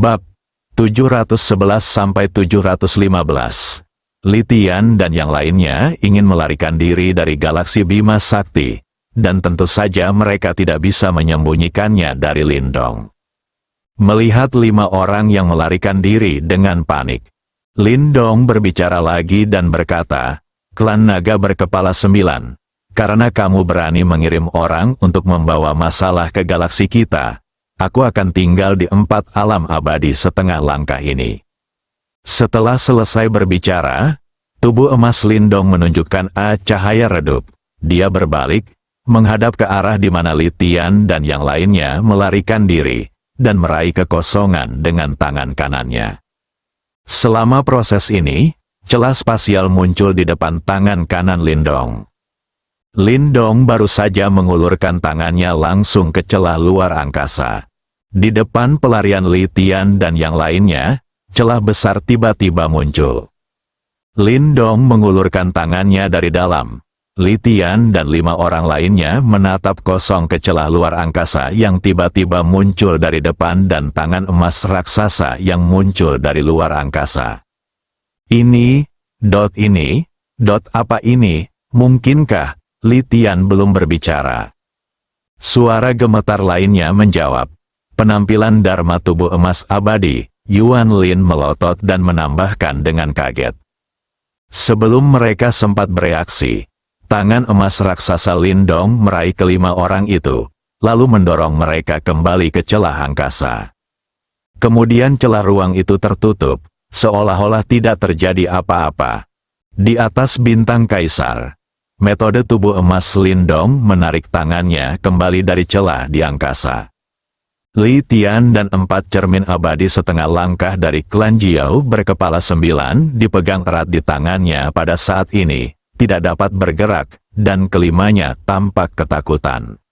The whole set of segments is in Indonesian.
Bab 711-715. Li Tian dan yang lainnya ingin melarikan diri dari galaksi Bima Sakti, dan tentu saja mereka tidak bisa menyembunyikannya dari Lindong. Melihat 5 orang yang melarikan diri dengan panik, Lindong berbicara lagi dan berkata, "Klan naga berkepala 9, karena kamu berani mengirim orang untuk membawa masalah ke galaksi kita, aku akan tinggal di 4 alam abadi setengah langkah ini." Setelah selesai berbicara, tubuh emas Lindong menunjukkan cahaya redup. Dia berbalik, menghadap ke arah di mana Li Tian dan yang lainnya melarikan diri, dan meraih kekosongan dengan tangan kanannya. Selama proses ini, celah spasial muncul di depan tangan kanan Lindong. Lindong baru saja mengulurkan tangannya langsung ke celah luar angkasa. Di depan pelarian Li Tian dan yang lainnya, celah besar tiba-tiba muncul. Lindong mengulurkan tangannya dari dalam. Li Tian dan 5 orang lainnya menatap kosong ke celah luar angkasa yang tiba-tiba muncul dari depan dan tangan emas raksasa yang muncul dari luar angkasa. Ini, apa ini, mungkinkah? Li Tian belum berbicara. Suara gemetar lainnya menjawab. Penampilan Dharma tubuh emas abadi, Yuan Lin melotot dan menambahkan dengan kaget. Sebelum mereka sempat bereaksi, tangan emas raksasa Lindong meraih ke-5 orang itu, lalu mendorong mereka kembali ke celah angkasa. Kemudian celah ruang itu tertutup, seolah-olah tidak terjadi apa-apa. Di atas bintang kaisar, metode tubuh emas Lindong menarik tangannya kembali dari celah di angkasa. Li Tian dan 4 cermin abadi setengah langkah dari klan Jiao berkepala 9 dipegang erat di tangannya pada saat ini, tidak dapat bergerak, dan kelimanya tampak ketakutan.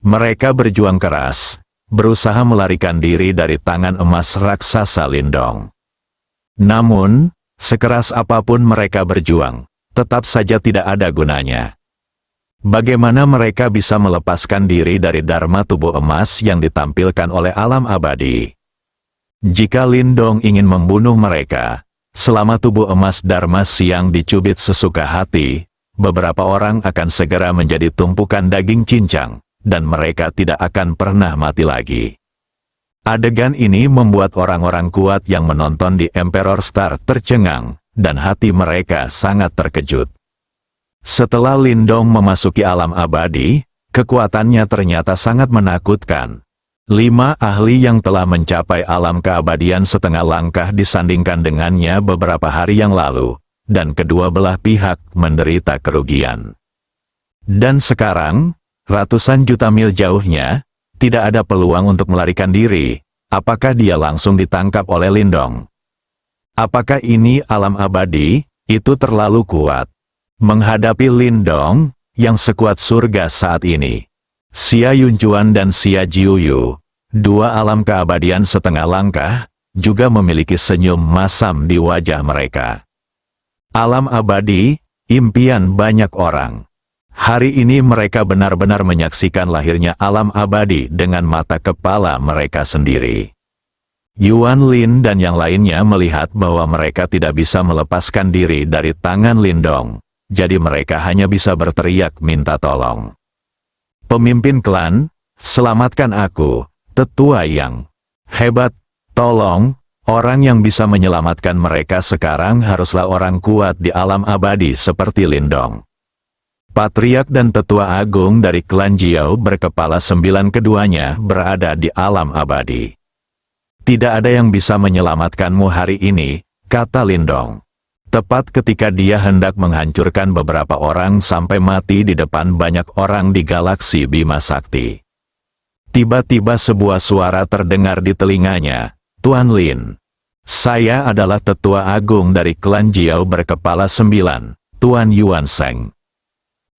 Mereka berjuang keras, berusaha melarikan diri dari tangan emas raksasa Lindong. Namun, sekeras apapun mereka berjuang, tetap saja tidak ada gunanya. Bagaimana mereka bisa melepaskan diri dari Dharma tubuh emas yang ditampilkan oleh alam abadi? Jika Lindong ingin membunuh mereka, selama tubuh emas Dharma siang dicubit sesuka hati, beberapa orang akan segera menjadi tumpukan daging cincang, dan mereka tidak akan pernah mati lagi. Adegan ini membuat orang-orang kuat yang menonton di Emperor Star tercengang, dan hati mereka sangat terkejut. Setelah Lindong memasuki alam abadi, kekuatannya ternyata sangat menakutkan. 5 ahli yang telah mencapai alam keabadian setengah langkah disandingkan dengannya beberapa hari yang lalu, dan kedua belah pihak menderita kerugian. Dan sekarang, ratusan juta mil jauhnya, tidak ada peluang untuk melarikan diri. Apakah dia langsung ditangkap oleh Lindong? Apakah ini alam abadi? Itu terlalu kuat. Menghadapi Lindong, yang sekuat surga saat ini. Xia Yunjuan dan Xia Jiuyu, 2 alam keabadian setengah langkah, juga memiliki senyum masam di wajah mereka. Alam abadi, impian banyak orang. Hari ini mereka benar-benar menyaksikan lahirnya alam abadi dengan mata kepala mereka sendiri. Yuan Lin dan yang lainnya melihat bahwa mereka tidak bisa melepaskan diri dari tangan Lindong. Jadi mereka hanya bisa berteriak minta tolong. Pemimpin klan, selamatkan aku, tetua yang hebat, tolong, orang yang bisa menyelamatkan mereka sekarang haruslah orang kuat di alam abadi seperti Lindong. Patriark dan tetua agung dari klan Jiao berkepala 9 keduanya berada di alam abadi. Tidak ada yang bisa menyelamatkanmu hari ini, kata Lindong. Tepat ketika dia hendak menghancurkan beberapa orang sampai mati di depan banyak orang di galaksi Bima Sakti. Tiba-tiba sebuah suara terdengar di telinganya, "Tuan Lin, saya adalah tetua agung dari klan Jiao berkepala 9, Tuan Yuan Sheng.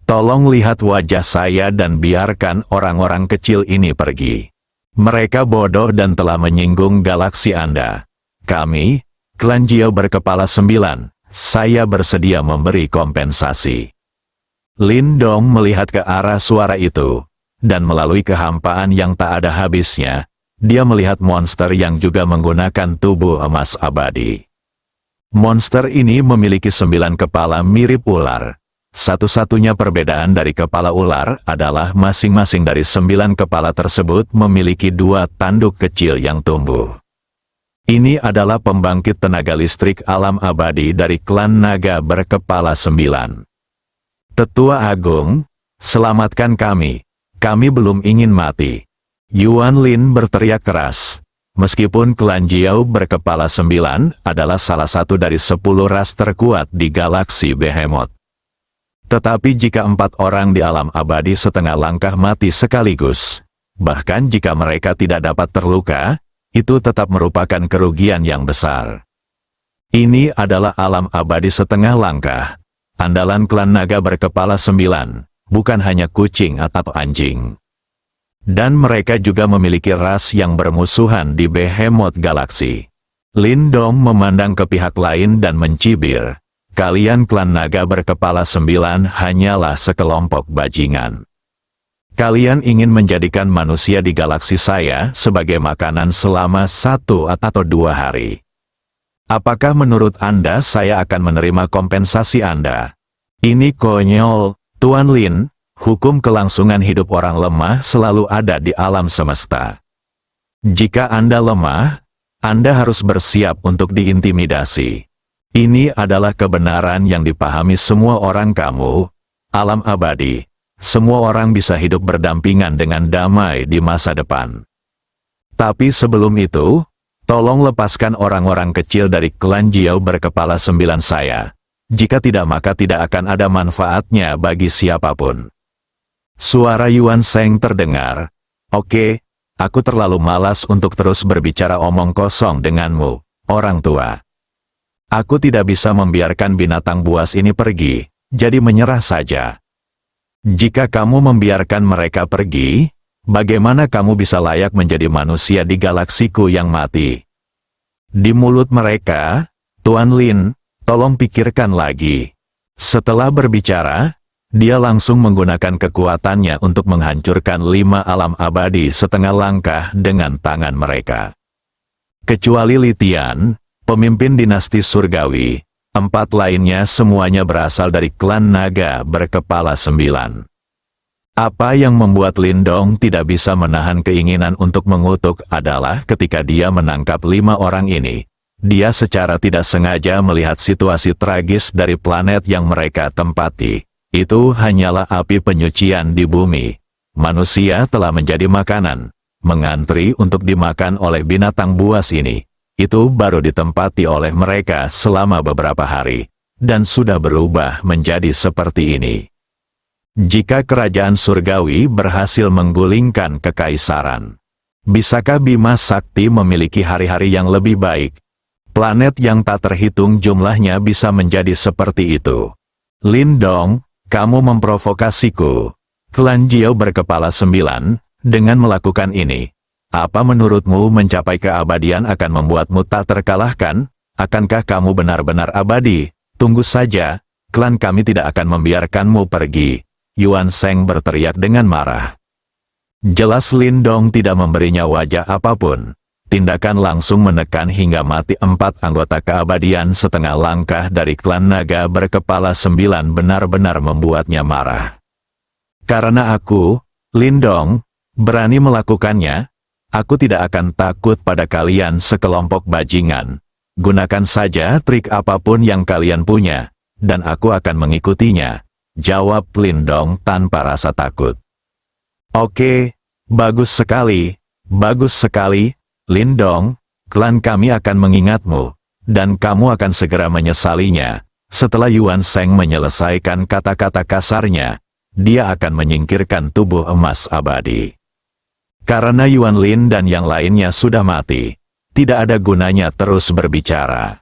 Tolong lihat wajah saya dan biarkan orang-orang kecil ini pergi. Mereka bodoh dan telah menyinggung galaksi Anda. Kami, klan Jiao berkepala 9, saya bersedia memberi kompensasi." Lindong melihat ke arah suara itu, dan melalui kehampaan yang tak ada habisnya, dia melihat monster yang juga menggunakan tubuh emas abadi. Monster ini memiliki 9 kepala mirip ular. Satu-satunya perbedaan dari kepala ular adalah masing-masing dari 9 kepala tersebut memiliki 2 tanduk kecil yang tumbuh. Ini adalah pembangkit tenaga listrik alam abadi dari klan naga berkepala 9. Tetua Agung, selamatkan kami. Kami belum ingin mati. Yuan Lin berteriak keras. Meskipun klan Jiao berkepala 9 adalah salah satu dari 10 ras terkuat di galaksi Behemoth. Tetapi jika 4 orang di alam abadi setengah langkah mati sekaligus, bahkan jika mereka tidak dapat terluka, itu tetap merupakan kerugian yang besar. Ini adalah alam abadi setengah langkah. Andalan klan naga berkepala 9, bukan hanya kucing atau anjing. Dan mereka juga memiliki ras yang bermusuhan di Behemoth Galaksi. Lin Dong memandang ke pihak lain dan mencibir. Kalian klan naga berkepala 9 hanyalah sekelompok bajingan. Kalian ingin menjadikan manusia di galaksi saya sebagai makanan selama 1 atau 2 hari. Apakah menurut Anda saya akan menerima kompensasi Anda? Ini konyol, Tuan Lin. Hukum kelangsungan hidup orang lemah selalu ada di alam semesta. Jika Anda lemah, Anda harus bersiap untuk diintimidasi. Ini adalah kebenaran yang dipahami semua orang kamu, alam abadi. Semua orang bisa hidup berdampingan dengan damai di masa depan. Tapi sebelum itu, tolong lepaskan orang-orang kecil dari klan Jiao berkepala 9 saya. Jika tidak maka tidak akan ada manfaatnya bagi siapapun. Suara Yuan Sheng terdengar. Oke, aku terlalu malas untuk terus berbicara omong kosong denganmu, orang tua. Aku tidak bisa membiarkan binatang buas ini pergi, jadi menyerah saja. Jika kamu membiarkan mereka pergi, bagaimana kamu bisa layak menjadi manusia di galaksiku yang mati? Di mulut mereka, Tuan Lin, tolong pikirkan lagi. Setelah berbicara, dia langsung menggunakan kekuatannya untuk menghancurkan 5 alam abadi setengah langkah dengan tangan mereka. Kecuali Litian, pemimpin dinasti surgawi, 4 lainnya semuanya berasal dari klan naga berkepala 9. Apa yang membuat Lin Dong tidak bisa menahan keinginan untuk mengutuk adalah ketika dia menangkap 5 orang ini. Dia secara tidak sengaja melihat situasi tragis dari planet yang mereka tempati. Itu hanyalah api penyucian di bumi. Manusia telah menjadi makanan, mengantri untuk dimakan oleh binatang buas ini. Itu baru ditempati oleh mereka selama beberapa hari, dan sudah berubah menjadi seperti ini. Jika kerajaan surgawi berhasil menggulingkan kekaisaran, bisakah Bima Sakti memiliki hari-hari yang lebih baik? Planet yang tak terhitung jumlahnya bisa menjadi seperti itu. Lin Dong, kamu memprovokasiku. Klan Jiao berkepala 9, dengan melakukan ini. Apa menurutmu mencapai keabadian akan membuatmu tak terkalahkan? Akankah kamu benar-benar abadi? Tunggu saja, klan kami tidak akan membiarkanmu pergi. Yuan Sheng berteriak dengan marah. Jelas Lin Dong tidak memberinya wajah apapun. Tindakan langsung menekan hingga mati 4 anggota keabadian setengah langkah dari klan naga berkepala 9 benar-benar membuatnya marah. Karena aku, Lin Dong, berani melakukannya, aku tidak akan takut pada kalian sekelompok bajingan. Gunakan saja trik apapun yang kalian punya, dan aku akan mengikutinya, jawab Lin Dong tanpa rasa takut. Oke, bagus sekali, Lin Dong, klan kami akan mengingatmu, dan kamu akan segera menyesalinya. Setelah Yuan Sheng menyelesaikan kata-kata kasarnya, dia akan menyingkirkan tubuh emas abadi. Karena Yuan Lin dan yang lainnya sudah mati, tidak ada gunanya terus berbicara.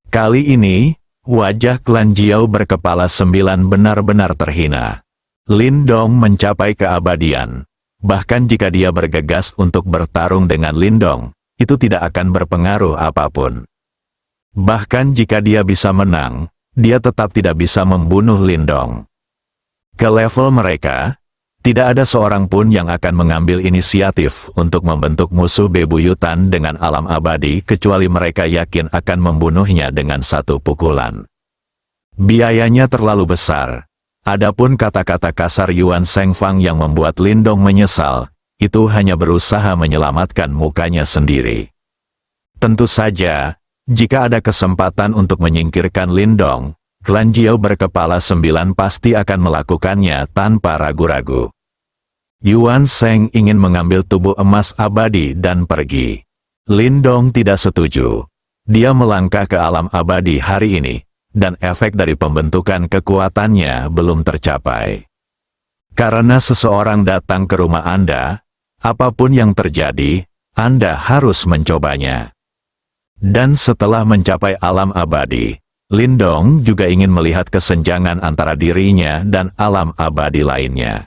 Kali ini, wajah klan Jiao berkepala 9 benar-benar terhina. Lin Dong mencapai keabadian. Bahkan jika dia bergegas untuk bertarung dengan Lin Dong, itu tidak akan berpengaruh apapun. Bahkan jika dia bisa menang, dia tetap tidak bisa membunuh Lin Dong. Ke level mereka, Tidak ada seorang pun yang akan mengambil inisiatif untuk membentuk musuh bebuyutan dengan alam abadi kecuali mereka yakin akan membunuhnya dengan satu pukulan. Biayanya terlalu besar. Adapun kata-kata kasar Yuan Shengfang yang membuat Lindong menyesal, itu hanya berusaha menyelamatkan mukanya sendiri. Tentu saja, jika ada kesempatan untuk menyingkirkan Lindong, klan Jiao berkepala 9 pasti akan melakukannya tanpa ragu-ragu. Yuan Sheng ingin mengambil tubuh emas abadi dan pergi. Lindong tidak setuju. Dia melangkah ke alam abadi hari ini, dan efek dari pembentukan kekuatannya belum tercapai. Karena seseorang datang ke rumah Anda, apapun yang terjadi, Anda harus mencobanya. Dan setelah mencapai alam abadi, Lindong juga ingin melihat kesenjangan antara dirinya dan alam abadi lainnya.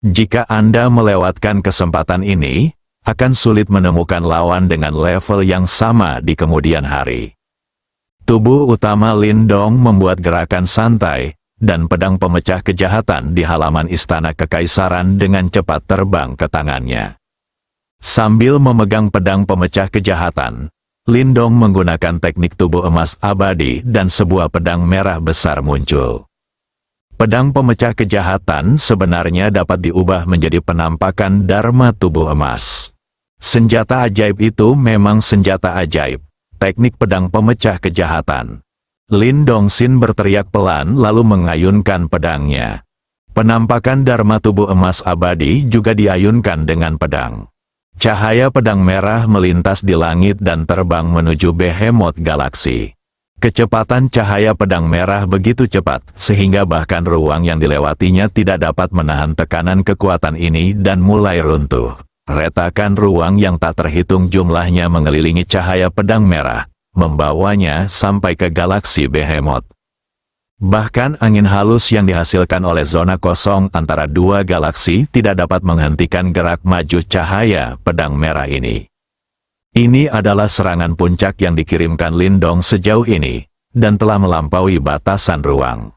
Jika Anda melewatkan kesempatan ini, akan sulit menemukan lawan dengan level yang sama di kemudian hari. Tubuh utama Lindong membuat gerakan santai, dan pedang pemecah kejahatan di halaman istana kekaisaran dengan cepat terbang ke tangannya. Sambil memegang pedang pemecah kejahatan, Lindong menggunakan teknik tubuh emas abadi dan sebuah pedang merah besar muncul. Pedang pemecah kejahatan sebenarnya dapat diubah menjadi penampakan Dharma tubuh emas. Senjata ajaib itu memang senjata ajaib, teknik pedang pemecah kejahatan. Lindong Xin berteriak pelan lalu mengayunkan pedangnya. Penampakan Dharma tubuh emas abadi juga diayunkan dengan pedang. Cahaya pedang merah melintas di langit dan terbang menuju Behemoth Galaksi. Kecepatan cahaya pedang merah begitu cepat, sehingga bahkan ruang yang dilewatinya tidak dapat menahan tekanan kekuatan ini dan mulai runtuh. Retakan ruang yang tak terhitung jumlahnya mengelilingi cahaya pedang merah, membawanya sampai ke galaksi Behemoth. Bahkan angin halus yang dihasilkan oleh zona kosong antara dua galaksi tidak dapat menghentikan gerak maju cahaya pedang merah ini. Ini adalah serangan puncak yang dikirimkan Lindong sejauh ini, dan telah melampaui batasan ruang.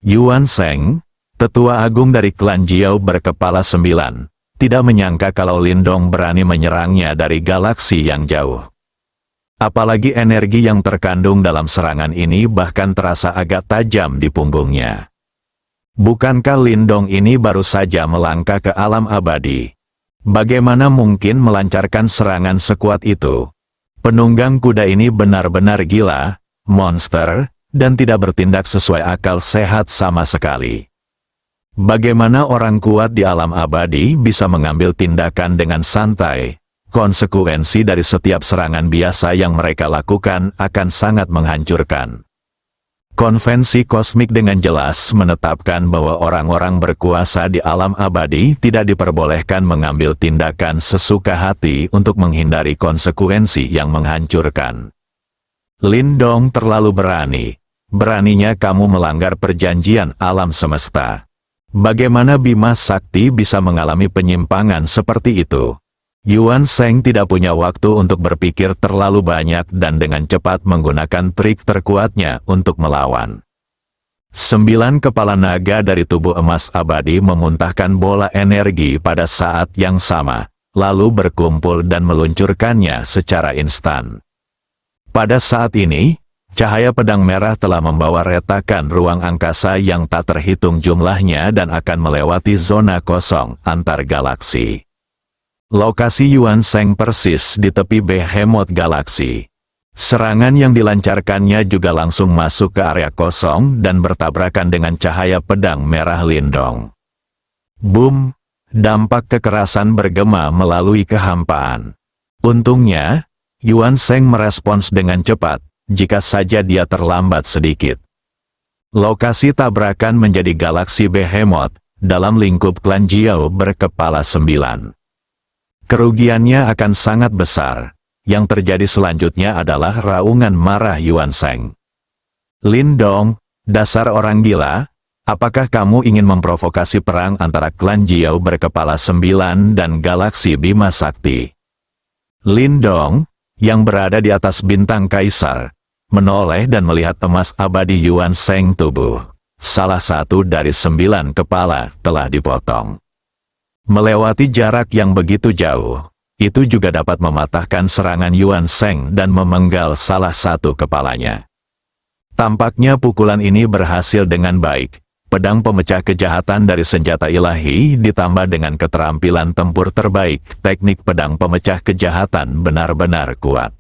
Yuan Sheng, tetua agung dari klan Jiao berkepala 9, tidak menyangka kalau Lindong berani menyerangnya dari galaksi yang jauh. Apalagi energi yang terkandung dalam serangan ini bahkan terasa agak tajam di punggungnya. Bukankah Lindong ini baru saja melangkah ke alam abadi? Bagaimana mungkin melancarkan serangan sekuat itu? Penunggang kuda ini benar-benar gila, monster, dan tidak bertindak sesuai akal sehat sama sekali. Bagaimana orang kuat di alam abadi bisa mengambil tindakan dengan santai? Konsekuensi dari setiap serangan biasa yang mereka lakukan akan sangat menghancurkan. Konvensi kosmik dengan jelas menetapkan bahwa orang-orang berkuasa di alam abadi tidak diperbolehkan mengambil tindakan sesuka hati untuk menghindari konsekuensi yang menghancurkan. Lindong terlalu berani. Beraninya kamu melanggar perjanjian alam semesta. Bagaimana Bima Sakti bisa mengalami penyimpangan seperti itu? Yuan Sheng tidak punya waktu untuk berpikir terlalu banyak dan dengan cepat menggunakan trik terkuatnya untuk melawan. 9 kepala naga dari tubuh emas abadi memuntahkan bola energi pada saat yang sama, lalu berkumpul dan meluncurkannya secara instan. Pada saat ini, cahaya pedang merah telah membawa retakan ruang angkasa yang tak terhitung jumlahnya dan akan melewati zona kosong antar galaksi. Lokasi Yuan Sheng persis di tepi Behemoth Galaksi. Serangan yang dilancarkannya juga langsung masuk ke area kosong dan bertabrakan dengan cahaya pedang merah Lindong. Boom! Dampak kekerasan bergema melalui kehampaan. Untungnya, Yuan Sheng merespons dengan cepat, jika saja dia terlambat sedikit. Lokasi tabrakan menjadi galaksi Behemoth, dalam lingkup klan Jiao berkepala 9. Kerugiannya akan sangat besar. Yang terjadi selanjutnya adalah raungan marah Yuan Sheng. Lindong, dasar orang gila, apakah kamu ingin memprovokasi perang antara klan Jiao berkepala 9 dan galaksi Bima Sakti? Lindong, yang berada di atas bintang kaisar, menoleh dan melihat emas abadi Yuan Sheng tubuh salah satu dari 9 kepala telah dipotong. Melewati jarak yang begitu jauh, itu juga dapat mematahkan serangan Yuan Sheng dan memenggal salah satu kepalanya. Tampaknya pukulan ini berhasil dengan baik. Pedang pemecah kejahatan dari senjata ilahi ditambah dengan keterampilan tempur terbaik, teknik pedang pemecah kejahatan benar-benar kuat.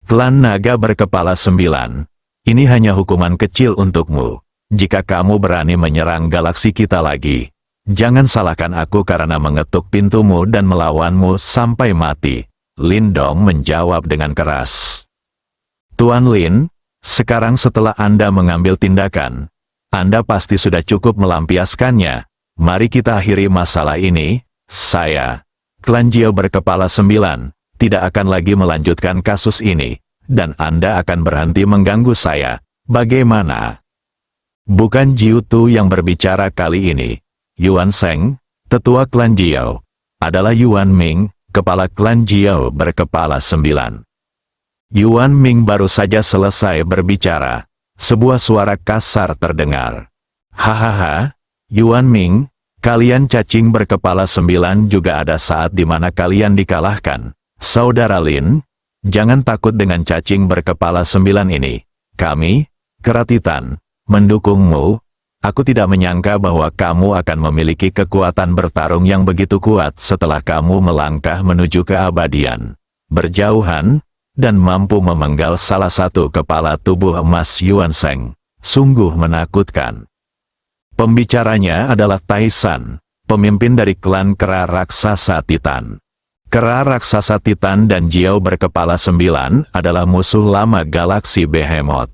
Klan Naga berkepala 9, ini hanya hukuman kecil untukmu. Jika kamu berani menyerang galaksi kita lagi, jangan salahkan aku karena mengetuk pintumu dan melawanmu sampai mati. Lin Dong menjawab dengan keras. Tuan Lin, sekarang setelah Anda mengambil tindakan, Anda pasti sudah cukup melampiaskannya. Mari kita akhiri masalah ini. Saya, Klan Jiao berkepala 9, tidak akan lagi melanjutkan kasus ini, dan Anda akan berhenti mengganggu saya. Bagaimana? Bukan Jiu Tu yang berbicara kali ini. Yuan Sheng, tetua Klan Jiao, adalah Yuan Ming, kepala Klan Jiao berkepala 9. Yuan Ming baru saja selesai berbicara. Sebuah suara kasar terdengar. Hahaha, Yuan Ming, kalian cacing berkepala 9 juga ada saat di mana kalian dikalahkan. Saudara Lin, jangan takut dengan cacing berkepala 9 ini. Kami, Keratitan, mendukungmu. Aku tidak menyangka bahwa kamu akan memiliki kekuatan bertarung yang begitu kuat setelah kamu melangkah menuju keabadian. Berjauhan, dan mampu memenggal salah satu kepala tubuh emas Yuan Sheng. Sungguh menakutkan. Pembicaranya adalah Tai San, pemimpin dari klan Kera Raksasa Titan. Kera Raksasa Titan dan Jiao berkepala 9 adalah musuh lama galaksi Behemoth.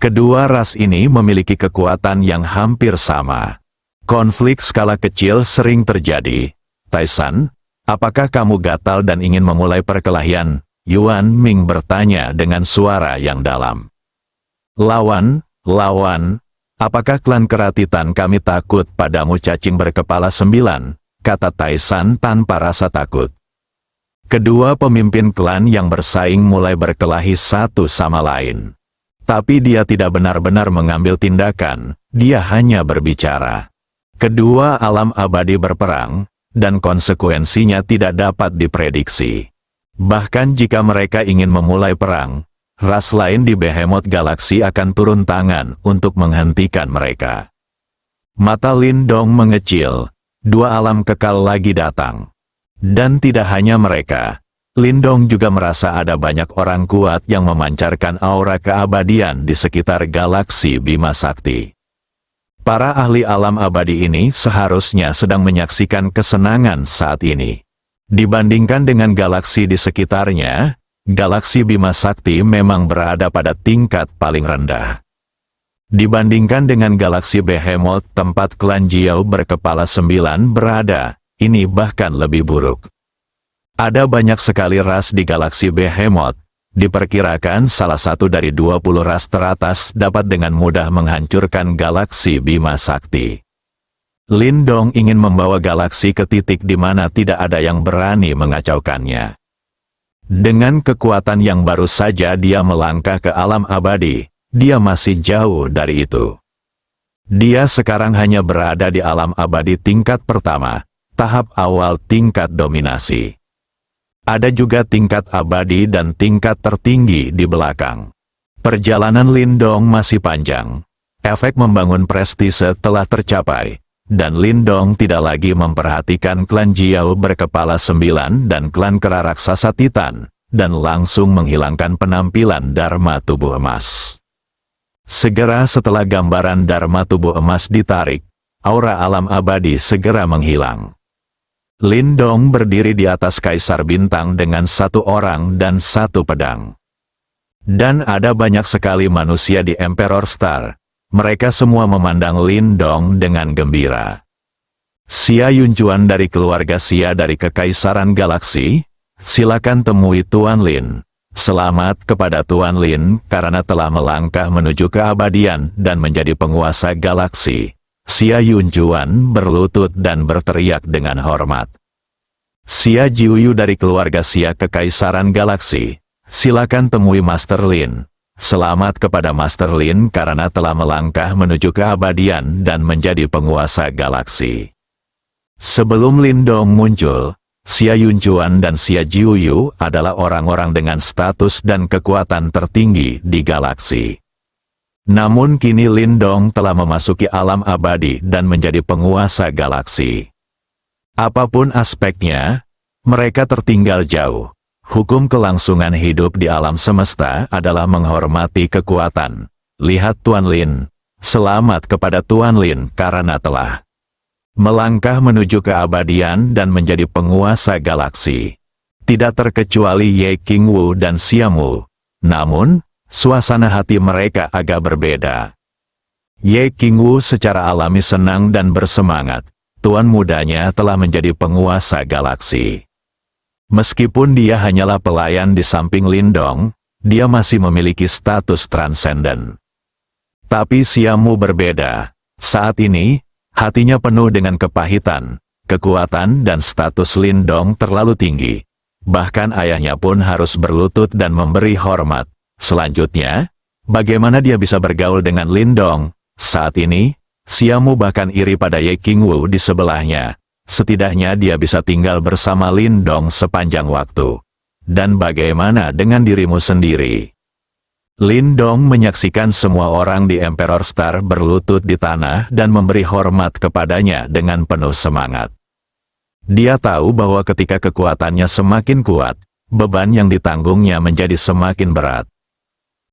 Kedua ras ini memiliki kekuatan yang hampir sama. Konflik skala kecil sering terjadi. Tai San, apakah kamu gatal dan ingin memulai perkelahian? Yuan Ming bertanya dengan suara yang dalam. Lawan, apakah klan Keratitan kami takut padamu cacing berkepala 9? Kata Tai San tanpa rasa takut. Kedua pemimpin klan yang bersaing mulai berkelahi satu sama lain. Tapi dia tidak benar-benar mengambil tindakan, dia hanya berbicara. Kedua alam abadi berperang, dan konsekuensinya tidak dapat diprediksi. Bahkan jika mereka ingin memulai perang, ras lain di Behemoth Galaksi akan turun tangan untuk menghentikan mereka. Mata Lin Dong mengecil, dua alam kekal lagi datang. Dan tidak hanya mereka, Lin Dong juga merasa ada banyak orang kuat yang memancarkan aura keabadian di sekitar galaksi Bima Sakti. Para ahli alam abadi ini seharusnya sedang menyaksikan kesenangan saat ini. Dibandingkan dengan galaksi di sekitarnya, galaksi Bima Sakti memang berada pada tingkat paling rendah. Dibandingkan dengan galaksi Behemoth tempat klan Jiao berkepala 9 berada, ini bahkan lebih buruk. Ada banyak sekali ras di galaksi Behemoth, diperkirakan salah satu dari 20 ras teratas dapat dengan mudah menghancurkan galaksi Bima Sakti. Lin Dong ingin membawa galaksi ke titik di mana tidak ada yang berani mengacaukannya. Dengan kekuatan yang baru saja dia melangkah ke alam abadi, dia masih jauh dari itu. Dia sekarang hanya berada di alam abadi tingkat pertama, tahap awal tingkat dominasi. Ada juga tingkat abadi dan tingkat tertinggi di belakang. Perjalanan Lin Dong masih panjang. Efek membangun prestise telah tercapai. Dan Lin Dong tidak lagi memperhatikan klan Jiao berkepala 9 dan klan Kera Raksasa Titan, dan langsung menghilangkan penampilan Dharma tubuh emas. Segera setelah gambaran Dharma tubuh emas ditarik, aura alam abadi segera menghilang. Lin Dong berdiri di atas Kaisar Bintang dengan satu orang dan satu pedang. Dan ada banyak sekali manusia di Emperor Star. Mereka semua memandang Lin Dong dengan gembira. Xia Yunjuan dari keluarga Xia dari Kekaisaran Galaksi, silakan temui Tuan Lin. Selamat kepada Tuan Lin karena telah melangkah menuju keabadian dan menjadi penguasa galaksi. Xia Yunjuan berlutut dan berteriak dengan hormat. Xia Jiuyu dari keluarga Xia Kekaisaran Galaksi, silakan temui Master Lin. Selamat kepada Master Lin karena telah melangkah menuju keabadian dan menjadi penguasa galaksi. Sebelum Lin Dong muncul, Xia Yunchuan dan Xia Jiuyu adalah orang-orang dengan status dan kekuatan tertinggi di galaksi. Namun kini Lin Dong telah memasuki alam abadi dan menjadi penguasa galaksi. Apapun aspeknya, mereka tertinggal jauh. Hukum kelangsungan hidup di alam semesta adalah menghormati kekuatan. Lihat Tuan Lin. Selamat kepada Tuan Lin karena telah melangkah menuju keabadian dan menjadi penguasa galaksi. Tidak terkecuali Ye Qingwu dan Xiamu. Namun, suasana hati mereka agak berbeda. Ye Qingwu secara alami senang dan bersemangat. Tuan mudanya telah menjadi penguasa galaksi. Meskipun dia hanyalah pelayan di samping Lin Dong, dia masih memiliki status transenden. Tapi Xiamu berbeda. Saat ini, hatinya penuh dengan kepahitan, kekuatan dan status Lin Dong terlalu tinggi. Bahkan ayahnya pun harus berlutut dan memberi hormat. Selanjutnya, bagaimana dia bisa bergaul dengan Lin Dong? Saat ini, Xiamu bahkan iri pada Ye Qingwu di sebelahnya. Setidaknya dia bisa tinggal bersama Lin Dong sepanjang waktu. Dan bagaimana dengan dirimu sendiri? Lin Dong menyaksikan semua orang di Emperor Star berlutut di tanah dan memberi hormat kepadanya dengan penuh semangat. Dia tahu bahwa ketika kekuatannya semakin kuat, beban yang ditanggungnya menjadi semakin berat.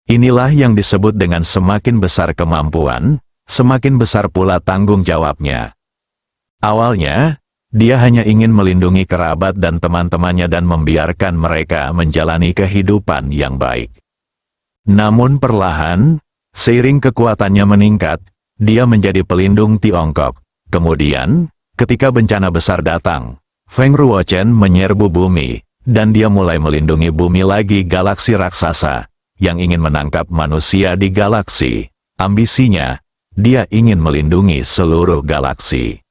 Inilah yang disebut dengan semakin besar kemampuan, semakin besar pula tanggung jawabnya. Awalnya, dia hanya ingin melindungi kerabat dan teman-temannya dan membiarkan mereka menjalani kehidupan yang baik. Namun perlahan, seiring kekuatannya meningkat, dia menjadi pelindung Tiongkok. Kemudian, ketika bencana besar datang, Feng Ruochen menyerbu bumi, dan dia mulai melindungi bumi lagi galaksi raksasa, yang ingin menangkap manusia di galaksi. Ambisinya, dia ingin melindungi seluruh galaksi.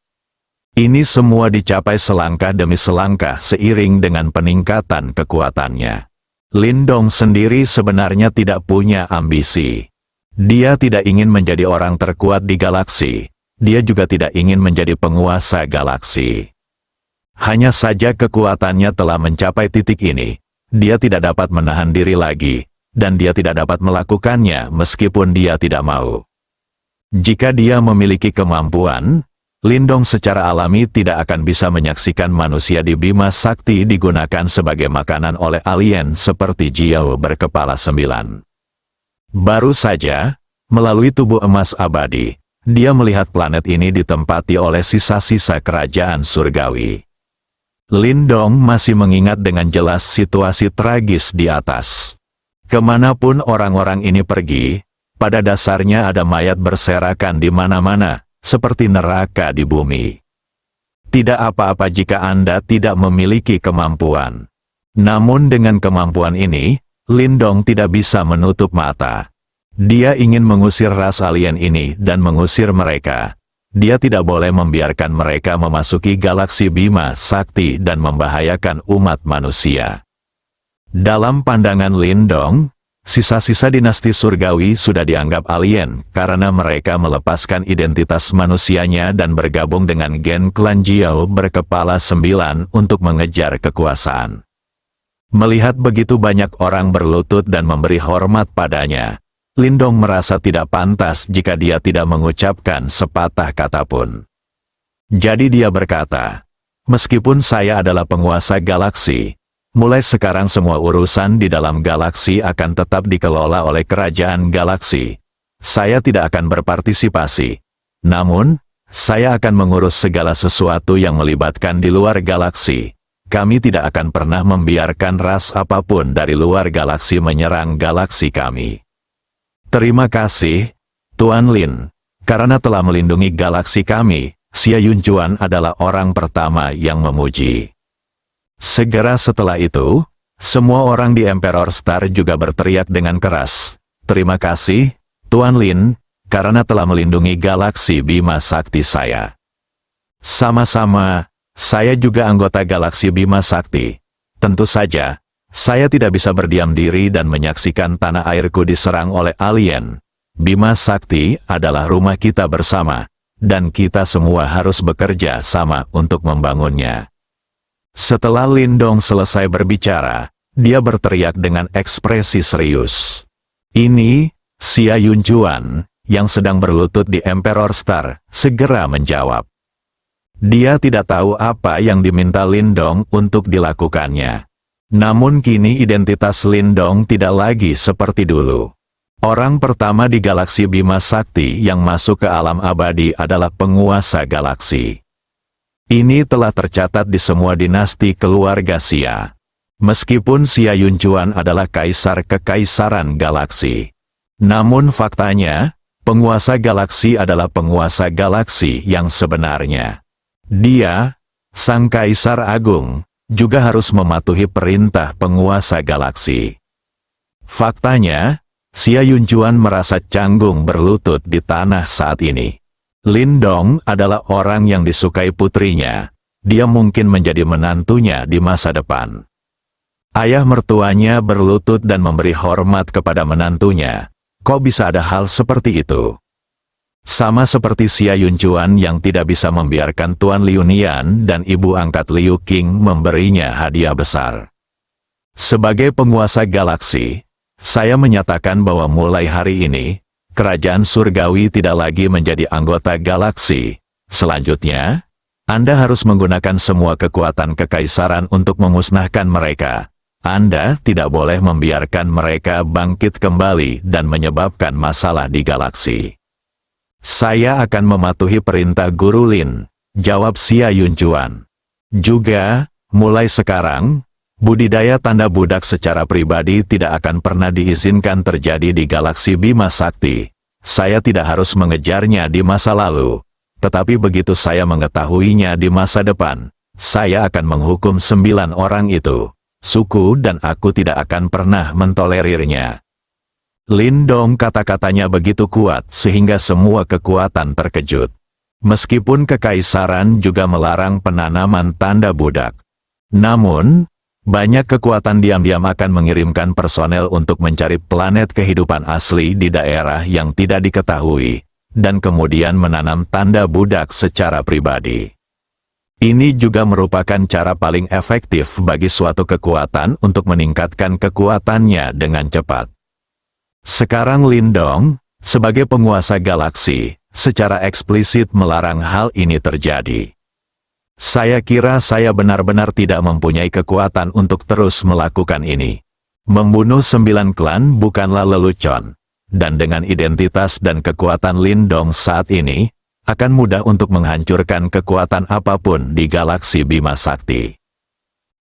Ini semua dicapai selangkah demi selangkah seiring dengan peningkatan kekuatannya. Lin Dong sendiri sebenarnya tidak punya ambisi. Dia tidak ingin menjadi orang terkuat di galaksi. Dia juga tidak ingin menjadi penguasa galaksi. Hanya saja kekuatannya telah mencapai titik ini. Dia tidak dapat menahan diri lagi, dan dia tidak dapat melakukannya meskipun dia tidak mau. Jika dia memiliki kemampuan, Lin Dong secara alami tidak akan bisa menyaksikan manusia di Bima Sakti digunakan sebagai makanan oleh alien seperti Jiao berkepala 9. Baru saja, melalui tubuh emas abadi, dia melihat planet ini ditempati oleh sisa-sisa kerajaan surgawi. Lin Dong masih mengingat dengan jelas situasi tragis di atas. Kemanapun orang-orang ini pergi, pada dasarnya ada mayat berserakan di mana-mana, seperti neraka di bumi. Tidak apa-apa jika Anda tidak memiliki kemampuan. Namun dengan kemampuan ini, Lin Dong tidak bisa menutup mata. Dia ingin mengusir ras alien ini dan mengusir mereka. Dia tidak boleh membiarkan mereka memasuki galaksi Bima Sakti dan membahayakan umat manusia. Dalam pandangan Lin Dong, sisa-sisa dinasti surgawi sudah dianggap alien karena mereka melepaskan identitas manusianya dan bergabung dengan gen klan Jiao berkepala 9 untuk mengejar kekuasaan. Melihat begitu banyak orang berlutut dan memberi hormat padanya, Lin Dong merasa tidak pantas jika dia tidak mengucapkan sepatah kata pun. Jadi dia berkata, "Meskipun saya adalah penguasa galaksi, mulai sekarang semua urusan di dalam galaksi akan tetap dikelola oleh kerajaan galaksi. Saya tidak akan berpartisipasi. Namun, saya akan mengurus segala sesuatu yang melibatkan di luar galaksi. Kami tidak akan pernah membiarkan ras apapun dari luar galaksi menyerang galaksi kami." Terima kasih, Tuan Lin, karena telah melindungi galaksi kami. Xia Yunchuan adalah orang pertama yang memuji. Segera setelah itu, semua orang di Emperor Star juga berteriak dengan keras. Terima kasih, Tuan Lin, karena telah melindungi galaksi Bima Sakti saya. Sama-sama, saya juga anggota galaksi Bima Sakti. Tentu saja, Saya tidak bisa berdiam diri dan menyaksikan tanah airku diserang oleh alien. Bima Sakti adalah rumah kita bersama, dan kita semua harus bekerja sama untuk membangunnya. Setelah Lindong selesai berbicara, dia berteriak dengan ekspresi serius. Ini, Xia Yunjuan, yang sedang berlutut di Emperor Star, segera menjawab. Dia tidak tahu apa yang diminta Lindong untuk dilakukannya. Namun kini identitas Lindong tidak lagi seperti dulu. Orang pertama di galaksi Bima Sakti yang masuk ke alam abadi adalah penguasa galaksi. Ini telah tercatat di semua dinasti keluarga Xia. Meskipun Xia Yunjuan adalah kaisar kekaisaran galaksi. Namun faktanya, penguasa galaksi adalah penguasa galaksi yang sebenarnya. Dia, sang kaisar agung, juga harus mematuhi perintah penguasa galaksi. Faktanya, Xia Yunjuan merasa canggung berlutut di tanah saat ini. Lindong adalah orang yang disukai putrinya. Dia mungkin menjadi menantunya di masa depan. Ayah mertuanya berlutut dan memberi hormat kepada menantunya. Kok bisa ada hal seperti itu? Sama seperti Xia Yunjuan yang tidak bisa membiarkan Tuan Liu Nian dan ibu angkat Liu Qing memberinya hadiah besar. Sebagai penguasa galaksi, saya menyatakan bahwa mulai hari ini, kerajaan surgawi tidak lagi menjadi anggota galaksi. Selanjutnya, Anda harus menggunakan semua kekuatan kekaisaran untuk memusnahkan mereka. Anda tidak boleh membiarkan mereka bangkit kembali dan menyebabkan masalah di galaksi. Saya akan mematuhi perintah Guru Lin, jawab Xia Yunjuan. Juga, mulai sekarang, budidaya tanda budak secara pribadi tidak akan pernah diizinkan terjadi di galaksi Bima Sakti. Saya tidak harus mengejarnya di masa lalu, tetapi begitu saya mengetahuinya di masa depan, saya akan menghukum 9 orang itu. Suku dan aku tidak akan pernah mentolerirnya. Lindong kata-katanya begitu kuat sehingga semua kekuatan terkejut. Meskipun kekaisaran juga melarang penanaman tanda budak. Namun, banyak kekuatan diam-diam akan mengirimkan personel untuk mencari planet kehidupan asli di daerah yang tidak diketahui, dan kemudian menanam tanda budak secara pribadi. Ini juga merupakan cara paling efektif bagi suatu kekuatan untuk meningkatkan kekuatannya dengan cepat. Sekarang Lindong, sebagai penguasa galaksi, secara eksplisit melarang hal ini terjadi. Saya kira saya benar-benar tidak mempunyai kekuatan untuk terus melakukan ini. Membunuh 9 klan bukanlah lelucon, dan dengan identitas dan kekuatan Lindong saat ini, akan mudah untuk menghancurkan kekuatan apapun di galaksi Bima Sakti.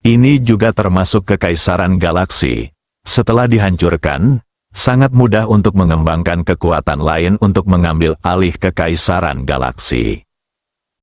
Ini juga termasuk kekaisaran galaksi. Setelah dihancurkan, sangat mudah untuk mengembangkan kekuatan lain untuk mengambil alih kekaisaran galaksi.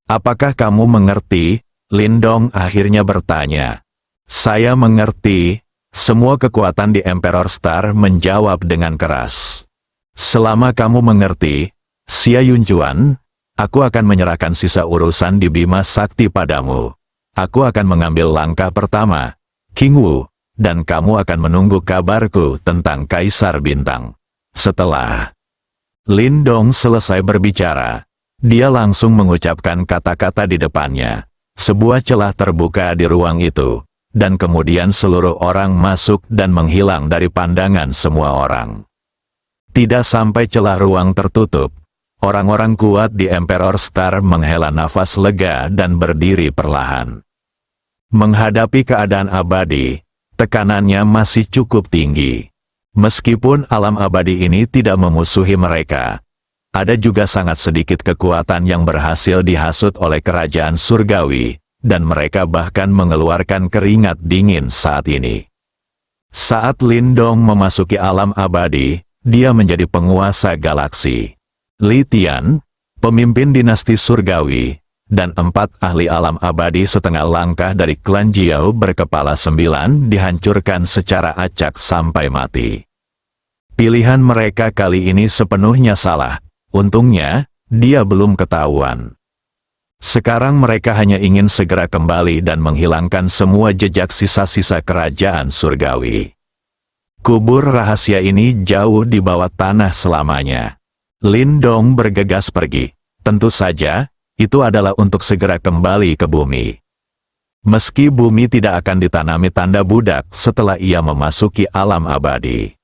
Apakah kamu mengerti? Lindong akhirnya bertanya. Saya mengerti. Semua kekuatan di Emperor Star menjawab dengan keras. Selama kamu mengerti, Xia Yunjuan, aku akan menyerahkan sisa urusan di Bima Sakti padamu. Aku akan mengambil langkah pertama, King Wu, dan kamu akan menunggu kabarku tentang Kaisar Bintang. Setelah Lindong selesai berbicara, dia langsung mengucapkan kata-kata di depannya. Sebuah celah terbuka di ruang itu, dan kemudian seluruh orang masuk dan menghilang dari pandangan semua orang. Tidak sampai celah ruang tertutup, orang-orang kuat di Emperor Star menghela nafas lega dan berdiri perlahan. Menghadapi keadaan abadi, tekanannya masih cukup tinggi. Meskipun alam abadi ini tidak memusuhi mereka, ada juga sangat sedikit kekuatan yang berhasil dihasut oleh kerajaan surgawi, dan mereka bahkan mengeluarkan keringat dingin saat ini. Saat Lindong memasuki alam abadi, dia menjadi penguasa galaksi. Li Tian, pemimpin dinasti surgawi, dan 4 ahli alam abadi setengah langkah dari klan Jiao berkepala 9 dihancurkan secara acak sampai mati. Pilihan mereka kali ini sepenuhnya salah. Untungnya, dia belum ketahuan. Sekarang mereka hanya ingin segera kembali dan menghilangkan semua jejak sisa-sisa kerajaan surgawi. Kubur rahasia ini jauh di bawah tanah selamanya. Lin Dong bergegas pergi. Tentu saja, itu adalah untuk segera kembali ke bumi. Meski bumi tidak akan ditanami tanda budak setelah ia memasuki alam abadi.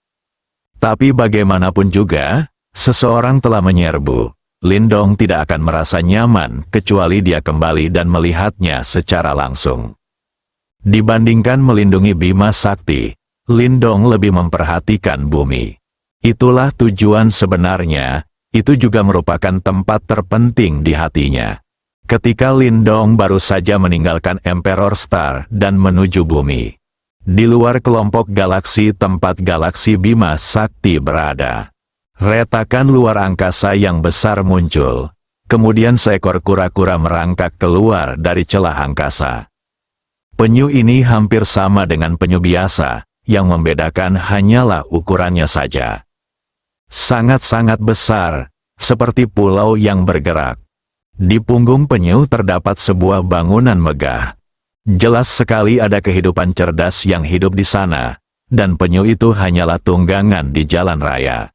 Tapi bagaimanapun juga, seseorang telah menyerbu. Lin Dong tidak akan merasa nyaman kecuali dia kembali dan melihatnya secara langsung. Dibandingkan melindungi Bima Sakti, Lin Dong lebih memperhatikan bumi. Itulah tujuan sebenarnya, itu juga merupakan tempat terpenting di hatinya. Ketika Lin Dong baru saja meninggalkan Emperor Star dan menuju bumi. Di luar kelompok galaksi tempat galaksi Bima Sakti berada. Retakan luar angkasa yang besar muncul. Kemudian seekor kura-kura merangkak keluar dari celah angkasa. Penyu ini hampir sama dengan penyu biasa, yang membedakan hanyalah ukurannya saja. Sangat-sangat besar, seperti pulau yang bergerak. Di punggung penyu terdapat sebuah bangunan megah. Jelas sekali ada kehidupan cerdas yang hidup di sana, dan penyu itu hanyalah tunggangan di jalan raya.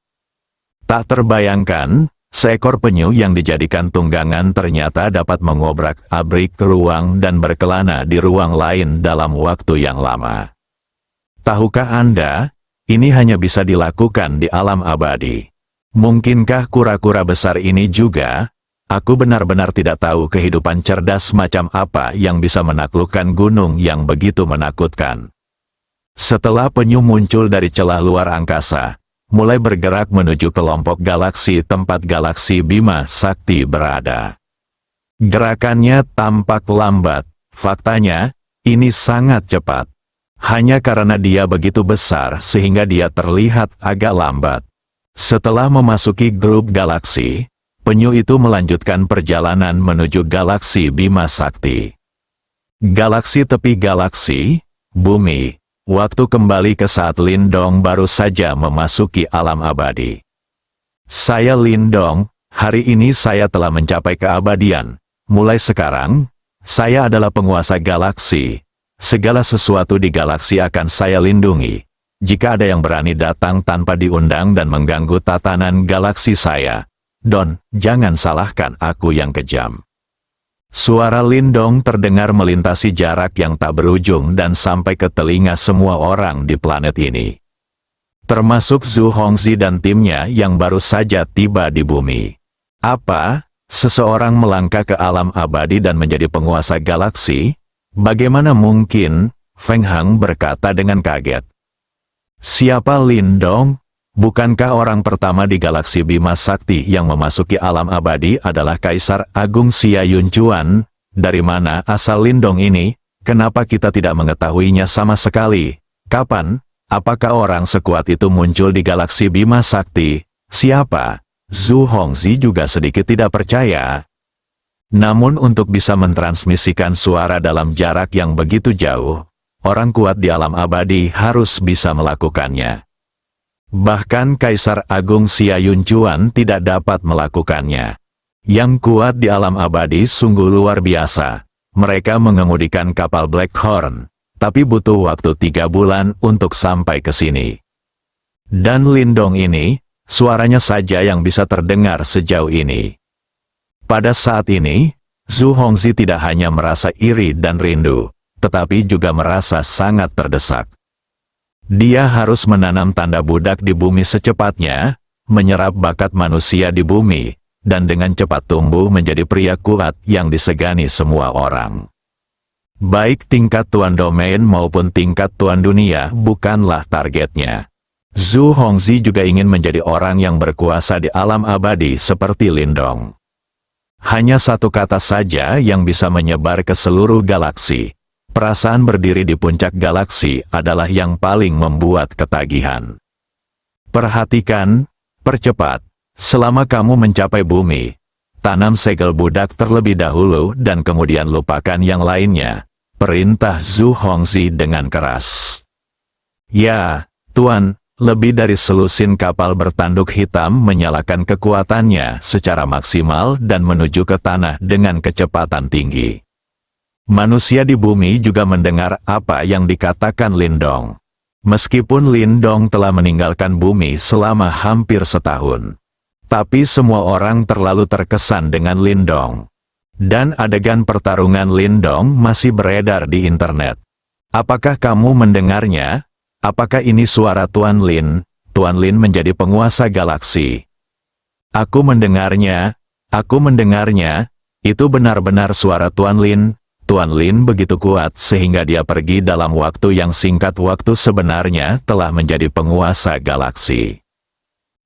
Tak terbayangkan, seekor penyu yang dijadikan tunggangan ternyata dapat mengobrak-abrik ruang dan berkelana di ruang lain dalam waktu yang lama. Tahukah Anda, ini hanya bisa dilakukan di alam abadi. Mungkinkah kura-kura besar ini juga? Aku benar-benar tidak tahu kehidupan cerdas macam apa yang bisa menaklukkan gunung yang begitu menakutkan. Setelah penyu muncul dari celah luar angkasa, mulai bergerak menuju kelompok galaksi tempat galaksi Bima Sakti berada. Gerakannya tampak lambat, faktanya, ini sangat cepat. Hanya karena dia begitu besar sehingga dia terlihat agak lambat. Setelah memasuki grup galaksi, penyu itu melanjutkan perjalanan menuju galaksi Bima Sakti. Galaksi tepi galaksi, bumi. Waktu kembali ke saat Lin Dong baru saja memasuki alam abadi. Saya Lin Dong, hari ini saya telah mencapai keabadian. Mulai sekarang, saya adalah penguasa galaksi. Segala sesuatu di galaksi akan saya lindungi. Jika ada yang berani datang tanpa diundang dan mengganggu tatanan galaksi saya, Don, jangan salahkan aku yang kejam. Suara Lin Dong terdengar melintasi jarak yang tak berujung dan sampai ke telinga semua orang di planet ini. Termasuk Zhu Hongzi dan timnya yang baru saja tiba di bumi. Apa? Seseorang melangkah ke alam abadi dan menjadi penguasa galaksi? Bagaimana mungkin? Feng Hang berkata dengan kaget. Siapa Lin Dong? Bukankah orang pertama di galaksi Bima Sakti yang memasuki alam abadi adalah Kaisar Agung Xia Yunchuan? Dari mana asal Lin Dong ini? Kenapa kita tidak mengetahuinya sama sekali? Kapan? Apakah orang sekuat itu muncul di galaksi Bima Sakti? Siapa? Zhu Hongzi juga sedikit tidak percaya. Namun untuk bisa mentransmisikan suara dalam jarak yang begitu jauh, orang kuat di alam abadi harus bisa melakukannya. Bahkan Kaisar Agung Xia Yunchuan tidak dapat melakukannya. Yang kuat di alam abadi sungguh luar biasa. Mereka mengemudikan kapal Blackhorn, tapi butuh waktu 3 bulan untuk sampai ke sini. Dan Lin Dong ini, suaranya saja yang bisa terdengar sejauh ini. Pada saat ini, Zhu Hongzi tidak hanya merasa iri dan rindu, tetapi juga merasa sangat terdesak. Dia harus menanam tanda budak di bumi secepatnya, menyerap bakat manusia di bumi, dan dengan cepat tumbuh menjadi pria kuat yang disegani semua orang. Baik tingkat tuan domain maupun tingkat tuan dunia bukanlah targetnya. Zhu Hongzi juga ingin menjadi orang yang berkuasa di alam abadi seperti Lin Dong. Hanya satu kata saja yang bisa menyebar ke seluruh galaksi. Perasaan berdiri di puncak galaksi adalah yang paling membuat ketagihan. Perhatikan, percepat. Selama kamu mencapai bumi, tanam segel budak terlebih dahulu dan kemudian lupakan yang lainnya. Perintah Zhu Hongzi dengan keras. Ya, Tuan, Lebih dari selusin kapal bertanduk hitam menyalakan kekuatannya secara maksimal dan menuju ke tanah dengan kecepatan tinggi. Manusia di bumi juga mendengar apa yang dikatakan Lindong. Meskipun Lindong telah meninggalkan bumi selama hampir setahun, tapi semua orang terlalu terkesan dengan Lindong. Dan adegan pertarungan Lindong masih beredar di internet. Apakah kamu mendengarnya? Apakah ini suara Tuan Lin? Tuan Lin menjadi penguasa galaksi. Aku mendengarnya. Itu benar-benar suara Tuan Lin. Tuan Lin begitu kuat sehingga dia pergi dalam waktu yang singkat. Waktu sebenarnya telah menjadi penguasa galaksi.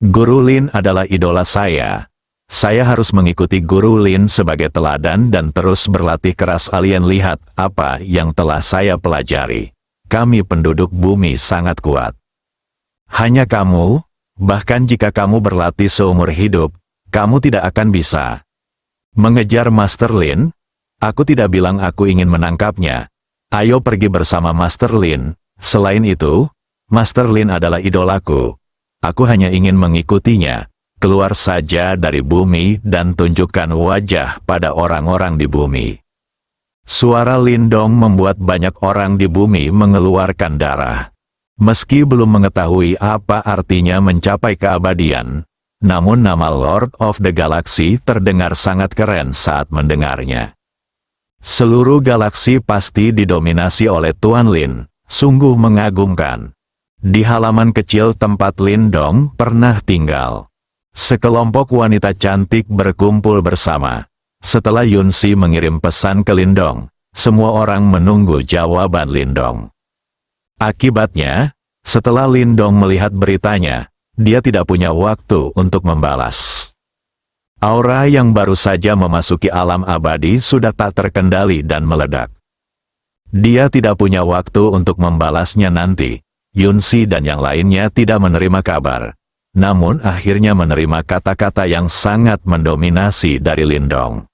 Guru Lin adalah idola saya. Saya harus mengikuti Guru Lin sebagai teladan dan terus berlatih keras. Alien, lihat apa yang telah saya pelajari. Kami penduduk bumi sangat kuat. Hanya kamu, bahkan jika kamu berlatih seumur hidup, kamu tidak akan bisa mengejar Master Lin. Aku tidak bilang aku ingin menangkapnya. Ayo pergi bersama Master Lin. Selain itu, Master Lin adalah idolaku. Aku hanya ingin mengikutinya. Keluar saja dari bumi dan tunjukkan wajah pada orang-orang di bumi. Suara Lindong membuat banyak orang di bumi mengeluarkan darah. Meski belum mengetahui apa artinya mencapai keabadian, namun nama Lord of the Galaxy terdengar sangat keren saat mendengarnya. Seluruh galaksi pasti didominasi oleh Tuan Lin, sungguh mengagumkan. Di halaman kecil tempat Lindong pernah tinggal, sekelompok wanita cantik berkumpul bersama. Setelah Yunsi mengirim pesan ke Lindong, semua orang menunggu jawaban Lindong. Akibatnya, setelah Lindong melihat beritanya, dia tidak punya waktu untuk membalas. Aura yang baru saja memasuki alam abadi sudah tak terkendali dan meledak. Dia tidak punya waktu untuk membalasnya nanti. Yunsi dan yang lainnya tidak menerima kabar, namun akhirnya menerima kata-kata yang sangat mendominasi dari Lindong.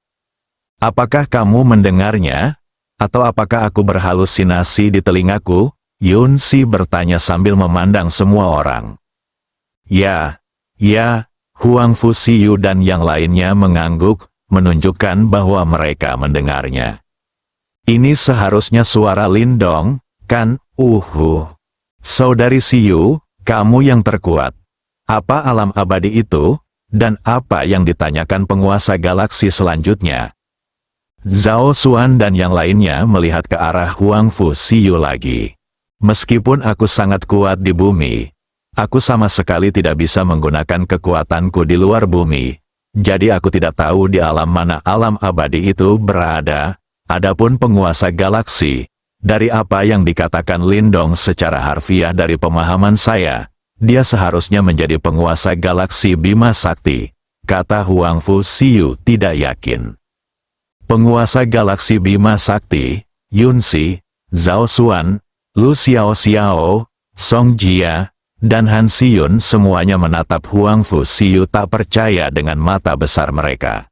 Apakah kamu mendengarnya? Atau apakah aku berhalusinasi di telingaku? Yunsi bertanya sambil memandang semua orang. Ya, Huang Fusiyu dan yang lainnya mengangguk, menunjukkan bahwa mereka mendengarnya. Ini seharusnya suara Lindong, kan? Saudari Siyu, kamu yang terkuat. Apa alam abadi itu? Dan apa yang ditanyakan penguasa galaksi selanjutnya? Zhao Xuan dan yang lainnya melihat ke arah Huang Fusiyu lagi. Meskipun aku sangat kuat di bumi, aku sama sekali tidak bisa menggunakan kekuatanku di luar bumi. Jadi aku tidak tahu di alam mana alam abadi itu berada. Adapun penguasa galaksi, dari apa yang dikatakan Lindong secara harfiah dari pemahaman saya, dia seharusnya menjadi penguasa galaksi Bima Sakti, kata Huang Fusiyu tidak yakin. Penguasa galaksi Bima Sakti, Yunsi, Zhao Xuan, Lu Xiao, Song Jia, dan Han Xiyun semuanya menatap Huang Fusiyu tak percaya dengan mata besar mereka.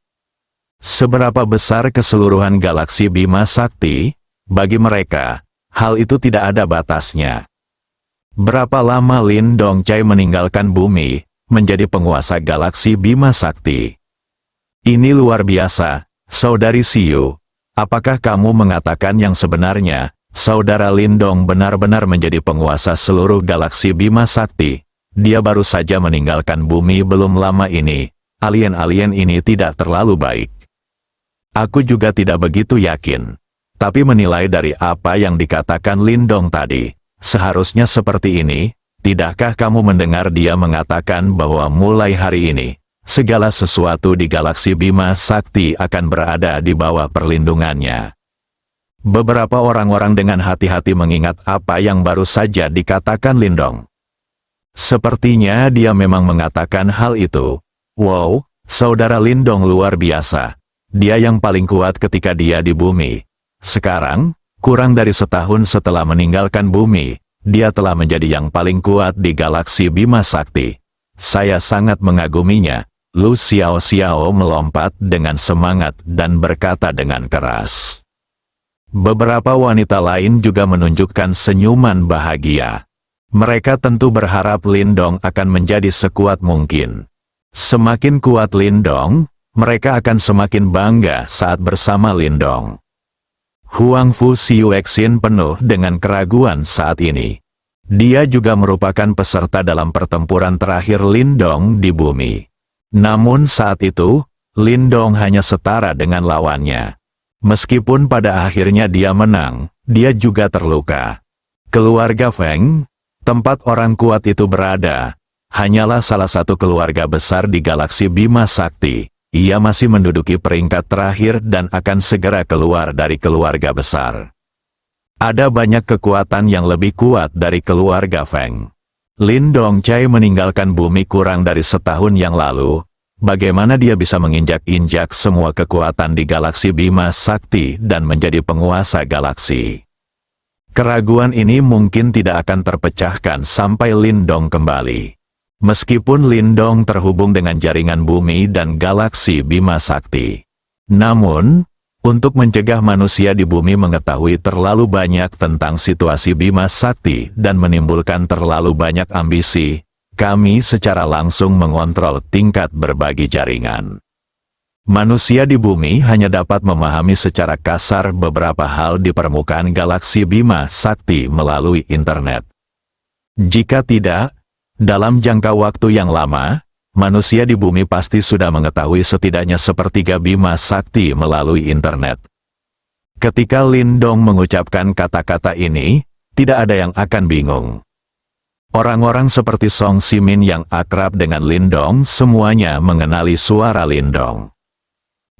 Seberapa besar keseluruhan galaksi Bima Sakti? Bagi mereka, hal itu tidak ada batasnya. Berapa lama Lin Dongcai meninggalkan bumi, menjadi penguasa galaksi Bima Sakti? Ini luar biasa. Saudari Siyu, apakah kamu mengatakan yang sebenarnya, saudara Lindong benar-benar menjadi penguasa seluruh galaksi Bima Sakti? Dia baru saja meninggalkan bumi belum lama ini. Alien-alien ini tidak terlalu baik. Aku juga tidak begitu yakin. Tapi menilai dari apa yang dikatakan Lindong tadi, seharusnya seperti ini. Tidakkah kamu mendengar dia mengatakan bahwa mulai hari ini, segala sesuatu di galaksi Bima Sakti akan berada di bawah perlindungannya? Beberapa orang-orang dengan hati-hati mengingat apa yang baru saja dikatakan Lindong. Sepertinya dia memang mengatakan hal itu. Wow, saudara Lindong luar biasa. Dia yang paling kuat ketika dia di bumi. Sekarang, kurang dari setahun setelah meninggalkan bumi, dia telah menjadi yang paling kuat di galaksi Bima Sakti. Saya sangat mengaguminya. Lu Xiao melompat dengan semangat dan berkata dengan keras. Beberapa wanita lain juga menunjukkan senyuman bahagia. Mereka tentu berharap Lindong akan menjadi sekuat mungkin. Semakin kuat Lindong, mereka akan semakin bangga saat bersama Lindong. Huang Fu Xiuexin penuh dengan keraguan saat ini. Dia juga merupakan peserta dalam pertempuran terakhir Lindong di bumi. Namun saat itu, Lindong hanya setara dengan lawannya. Meskipun pada akhirnya dia menang, dia juga terluka. Keluarga Feng, tempat orang kuat itu berada, hanyalah salah satu keluarga besar di galaksi Bima Sakti. Ia masih menduduki peringkat terakhir dan akan segera keluar dari keluarga besar. Ada banyak kekuatan yang lebih kuat dari keluarga Feng. Lin Dongcai meninggalkan bumi kurang dari setahun yang lalu. Bagaimana dia bisa menginjak-injak semua kekuatan di galaksi Bima Sakti dan menjadi penguasa galaksi? Keraguan ini mungkin tidak akan terpecahkan sampai Lindong kembali. Meskipun Lindong terhubung dengan jaringan bumi dan galaksi Bima Sakti. Namun, untuk mencegah manusia di bumi mengetahui terlalu banyak tentang situasi Bima Sakti dan menimbulkan terlalu banyak ambisi, kami secara langsung mengontrol tingkat berbagi jaringan. Manusia di bumi hanya dapat memahami secara kasar beberapa hal di permukaan galaksi Bima Sakti melalui internet. Jika tidak, dalam jangka waktu yang lama, manusia di bumi pasti sudah mengetahui setidaknya sepertiga Bima Sakti melalui internet. Ketika Lindong mengucapkan kata-kata ini, tidak ada yang akan bingung. Orang-orang seperti Song Simin yang akrab dengan Lindong semuanya mengenali suara Lindong.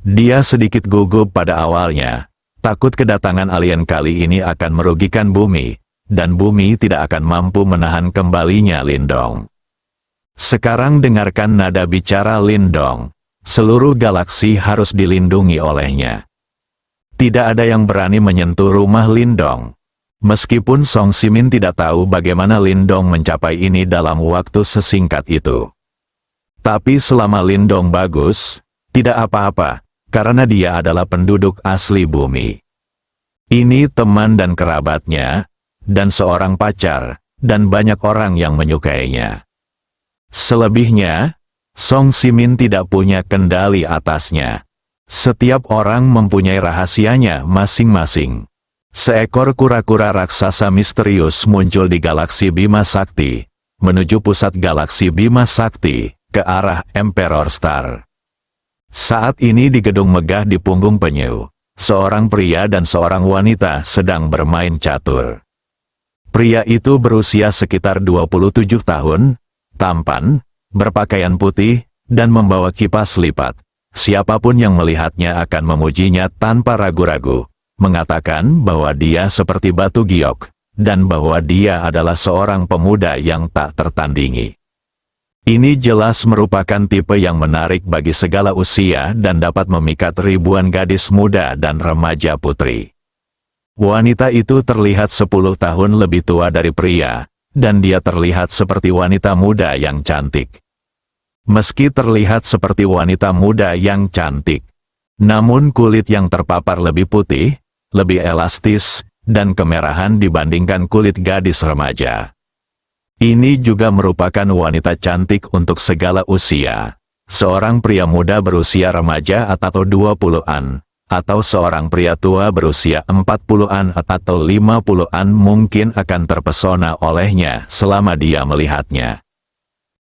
Dia sedikit gugup pada awalnya, takut kedatangan alien kali ini akan merugikan bumi, dan bumi tidak akan mampu menahan kembalinya Lindong. Sekarang dengarkan nada bicara Lindong. Seluruh galaksi harus dilindungi olehnya. Tidak ada yang berani menyentuh rumah Lindong. Meskipun Song Simin tidak tahu bagaimana Lindong mencapai ini dalam waktu sesingkat itu. Tapi selama Lindong bagus, tidak apa-apa, karena dia adalah penduduk asli bumi. Ini teman dan kerabatnya, dan seorang pacar, dan banyak orang yang menyukainya. Selebihnya, Song Simin tidak punya kendali atasnya. Setiap orang mempunyai rahasianya masing-masing. Seekor kura-kura raksasa misterius muncul di galaksi Bima Sakti, menuju pusat galaksi Bima Sakti, ke arah Emperor Star. Saat ini di gedung megah di punggung penyu, seorang pria dan seorang wanita sedang bermain catur. Pria itu berusia sekitar 27 tahun, tampan, berpakaian putih, dan membawa kipas lipat. Siapapun yang melihatnya akan memujinya tanpa ragu-ragu, mengatakan bahwa dia seperti batu giok, dan bahwa dia adalah seorang pemuda yang tak tertandingi. Ini jelas merupakan tipe yang menarik bagi segala usia dan dapat memikat ribuan gadis muda dan remaja putri. Wanita itu terlihat 10 tahun lebih tua dari pria, dan dia terlihat seperti wanita muda yang cantik. Meski terlihat seperti wanita muda yang cantik, namun kulit yang terpapar lebih putih, lebih elastis, dan kemerahan dibandingkan kulit gadis remaja. Ini juga merupakan wanita cantik untuk segala usia. Seorang pria muda berusia remaja atau 20-an, atau seorang pria tua berusia 40-an atau 50-an mungkin akan terpesona olehnya selama dia melihatnya.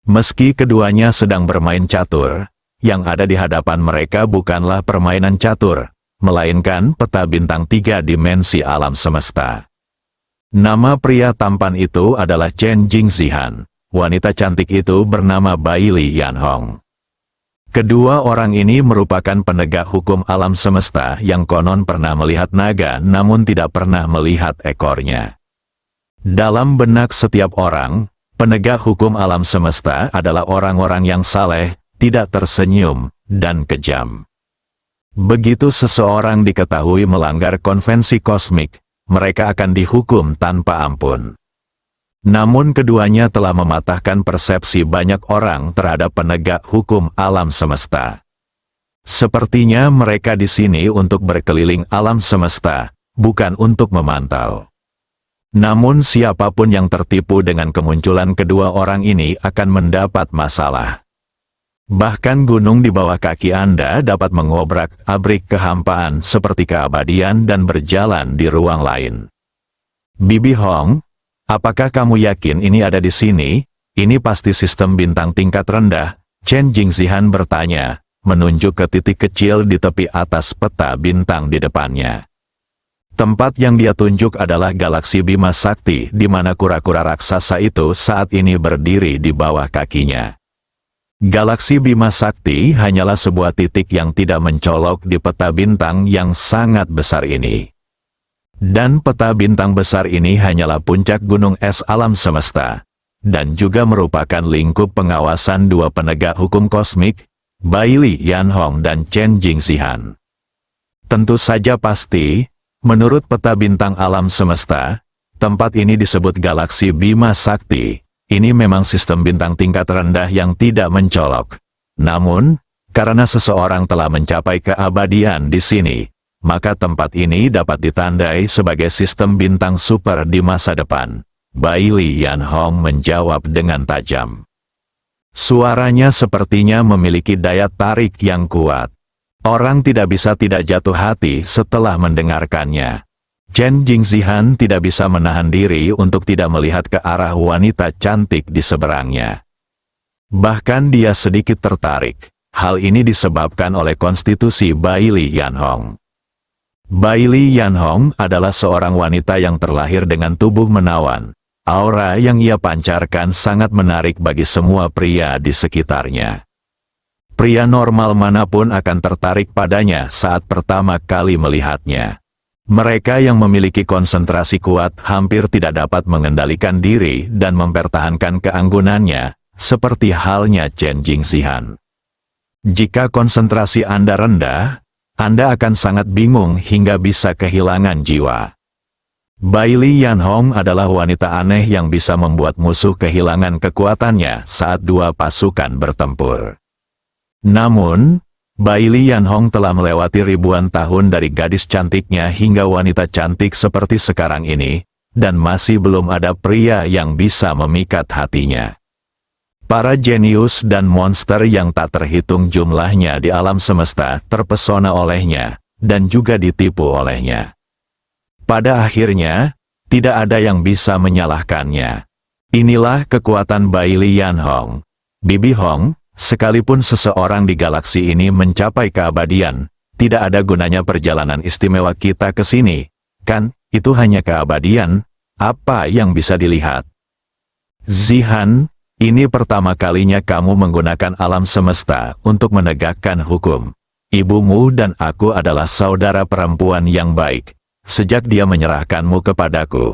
Meski keduanya sedang bermain catur, yang ada di hadapan mereka bukanlah permainan catur, melainkan peta bintang 3 dimensi alam semesta. Nama pria tampan itu adalah Chen Jingxihan, wanita cantik itu bernama Bai Li Yanhong. Kedua orang ini merupakan penegak hukum alam semesta yang konon pernah melihat naga namun tidak pernah melihat ekornya. Dalam benak setiap orang, penegak hukum alam semesta adalah orang-orang yang saleh, tidak tersenyum, dan kejam. Begitu seseorang diketahui melanggar konvensi kosmik, mereka akan dihukum tanpa ampun. Namun keduanya telah mematahkan persepsi banyak orang terhadap penegak hukum alam semesta. Sepertinya mereka di sini untuk berkeliling alam semesta, bukan untuk memantau. Namun siapapun yang tertipu dengan kemunculan kedua orang ini akan mendapat masalah. Bahkan gunung di bawah kaki Anda dapat mengobrak-abrik kehampaan seperti keabadian dan berjalan di ruang lain. Bibi Hong, apakah kamu yakin ini ada di sini? Ini pasti sistem bintang tingkat rendah, Chen Jingxihan bertanya, menunjuk ke titik kecil di tepi atas peta bintang di depannya. Tempat yang dia tunjuk adalah galaksi Bima Sakti, di mana kura-kura raksasa itu saat ini berdiri di bawah kakinya. Galaksi Bima Sakti hanyalah sebuah titik yang tidak mencolok di peta bintang yang sangat besar ini. Dan peta bintang besar ini hanyalah puncak gunung es alam semesta, dan juga merupakan lingkup pengawasan dua penegak hukum kosmik, Bai Li Yanhong dan Chen Jingxihan. Tentu saja pasti, menurut peta bintang alam semesta, tempat ini disebut galaksi Bima Sakti. Ini memang sistem bintang tingkat rendah yang tidak mencolok. Namun, karena seseorang telah mencapai keabadian di sini, maka tempat ini dapat ditandai sebagai sistem bintang super di masa depan. Bai Li Yanhong menjawab dengan tajam. Suaranya sepertinya memiliki daya tarik yang kuat. Orang tidak bisa tidak jatuh hati setelah mendengarkannya. Chen Jingxihan tidak bisa menahan diri untuk tidak melihat ke arah wanita cantik di seberangnya. Bahkan dia sedikit tertarik. Hal ini disebabkan oleh konstitusi Bai Li Yanhong. Bai Li Yanhong adalah seorang wanita yang terlahir dengan tubuh menawan. Aura yang ia pancarkan sangat menarik bagi semua pria di sekitarnya. Pria normal manapun akan tertarik padanya saat pertama kali melihatnya. Mereka yang memiliki konsentrasi kuat hampir tidak dapat mengendalikan diri dan mempertahankan keanggunannya, seperti halnya Chen Jingxihan. Jika konsentrasi Anda rendah, Anda akan sangat bingung hingga bisa kehilangan jiwa. Bai Li Yanhong adalah wanita aneh yang bisa membuat musuh kehilangan kekuatannya saat dua pasukan bertempur. Namun, Bai Li Yanhong telah melewati ribuan tahun dari gadis cantiknya hingga wanita cantik seperti sekarang ini, dan masih belum ada pria yang bisa memikat hatinya. Para jenius dan monster yang tak terhitung jumlahnya di alam semesta terpesona olehnya, dan juga ditipu olehnya. Pada akhirnya, tidak ada yang bisa menyalahkannya. Inilah kekuatan Bai Li Yanhong. Bibi Hong, sekalipun seseorang di galaksi ini mencapai keabadian, tidak ada gunanya perjalanan istimewa kita ke sini, kan? Itu hanya keabadian, apa yang bisa dilihat? Zihan, ini pertama kalinya kamu menggunakan alam semesta untuk menegakkan hukum. Ibumu dan aku adalah saudara perempuan yang baik. Sejak dia menyerahkanmu kepadaku,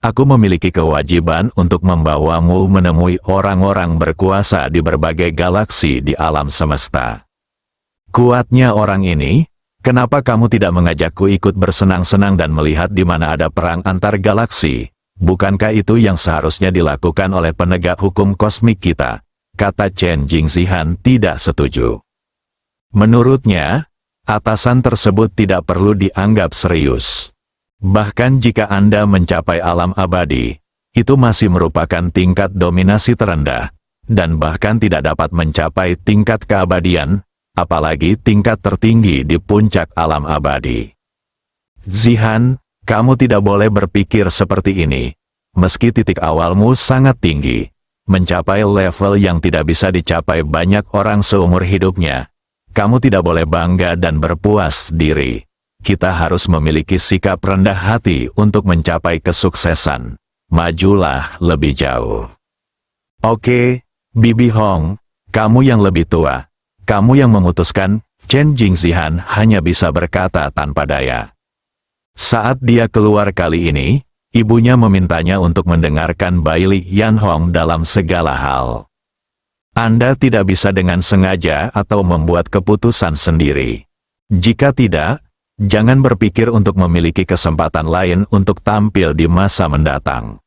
aku memiliki kewajiban untuk membawamu menemui orang-orang berkuasa di berbagai galaksi di alam semesta. Kuatnya orang ini, kenapa kamu tidak mengajakku ikut bersenang-senang dan melihat di mana ada perang antar galaksi? Bukankah itu yang seharusnya dilakukan oleh penegak hukum kosmik kita? Kata Chen Jingxihan tidak setuju. Menurutnya, atasan tersebut tidak perlu dianggap serius. Bahkan jika Anda mencapai alam abadi, itu masih merupakan tingkat dominasi terendah, dan bahkan tidak dapat mencapai tingkat keabadian, apalagi tingkat tertinggi di puncak alam abadi. Zihan, kamu tidak boleh berpikir seperti ini. Meski titik awalmu sangat tinggi, mencapai level yang tidak bisa dicapai banyak orang seumur hidupnya, kamu tidak boleh bangga dan berpuas diri. Kita harus memiliki sikap rendah hati untuk mencapai kesuksesan. Majulah lebih jauh. Oke, Bibi Hong, kamu yang lebih tua. Kamu yang memutuskan. Chen Jingxihan hanya bisa berkata tanpa daya. Saat dia keluar kali ini, ibunya memintanya untuk mendengarkan Bai Li Yanhong dalam segala hal. Anda tidak bisa dengan sengaja atau membuat keputusan sendiri. Jika tidak, jangan berpikir untuk memiliki kesempatan lain untuk tampil di masa mendatang.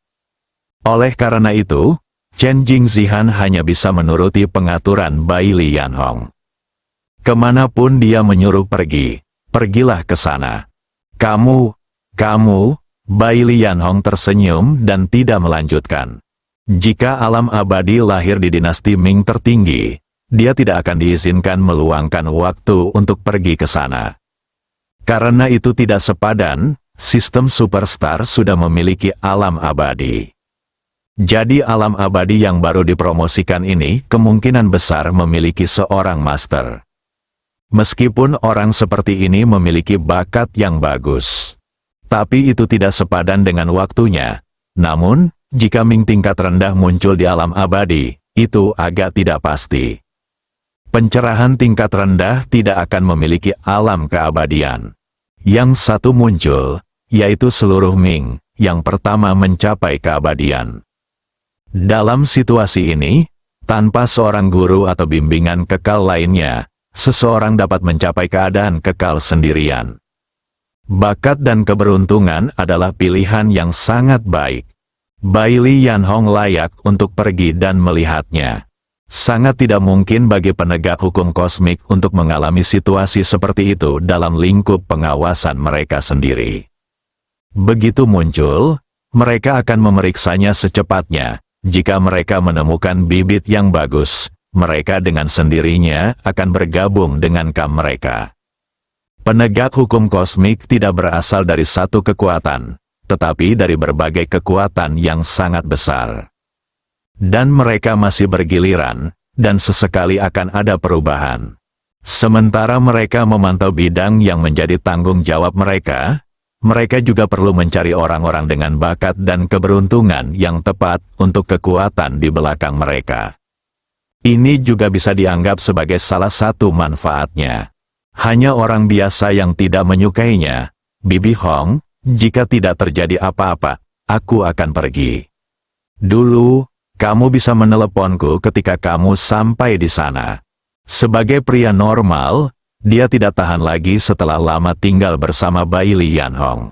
Oleh karena itu, Chen Jingxihan hanya bisa menuruti pengaturan Bai Li Yanhong. Kemanapun dia menyuruh pergi, pergilah ke sana. Kamu Bai Lianhong tersenyum dan tidak melanjutkan. Jika alam abadi lahir di dinasti Ming tertinggi, dia tidak akan diizinkan meluangkan waktu untuk pergi ke sana. Karena itu tidak sepadan, sistem superstar sudah memiliki alam abadi. Jadi alam abadi yang baru dipromosikan ini kemungkinan besar memiliki seorang master. Meskipun orang seperti ini memiliki bakat yang bagus, tapi itu tidak sepadan dengan waktunya. Namun, jika Ming tingkat rendah muncul di alam abadi, itu agak tidak pasti. Pencerahan tingkat rendah tidak akan memiliki alam keabadian. Yang satu muncul, yaitu seluruh Ming, yang pertama mencapai keabadian. Dalam situasi ini, tanpa seorang guru atau bimbingan kekal lainnya, seseorang dapat mencapai keadaan kekal sendirian. Bakat dan keberuntungan adalah pilihan yang sangat baik. Bai Lianhong layak untuk pergi dan melihatnya. Sangat tidak mungkin bagi penegak hukum kosmik untuk mengalami situasi seperti itu dalam lingkup pengawasan mereka sendiri. Begitu muncul, mereka akan memeriksanya secepatnya. Jika mereka menemukan bibit yang bagus, mereka dengan sendirinya akan bergabung dengan kam mereka. Penegak hukum kosmik tidak berasal dari satu kekuatan, tetapi dari berbagai kekuatan yang sangat besar. Dan mereka masih bergiliran, dan sesekali akan ada perubahan. Sementara mereka memantau bidang yang menjadi tanggung jawab mereka, mereka juga perlu mencari orang-orang dengan bakat dan keberuntungan yang tepat untuk kekuatan di belakang mereka. Ini juga bisa dianggap sebagai salah satu manfaatnya. Hanya orang biasa yang tidak menyukainya. Bibi Hong, jika tidak terjadi apa-apa, aku akan pergi. Dulu, kamu bisa meneleponku ketika kamu sampai di sana. Sebagai pria normal, dia tidak tahan lagi setelah lama tinggal bersama Bai Lianhong.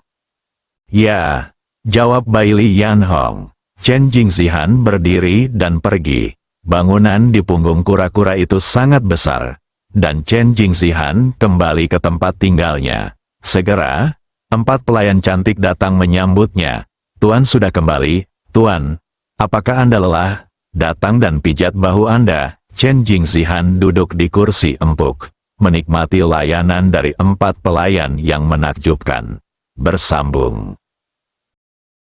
Ya, jawab Bai Lianhong. Chen Jingzihan berdiri dan pergi. Bangunan di punggung kura-kura itu sangat besar, dan Chen Jingzihan kembali ke tempat tinggalnya. Segera, 4 pelayan cantik datang menyambutnya. Tuan sudah kembali, Tuan. Apakah Anda lelah? Datang dan pijat bahu Anda. Chen Jingzihan duduk di kursi empuk, menikmati layanan dari 4 pelayan yang menakjubkan. Bersambung.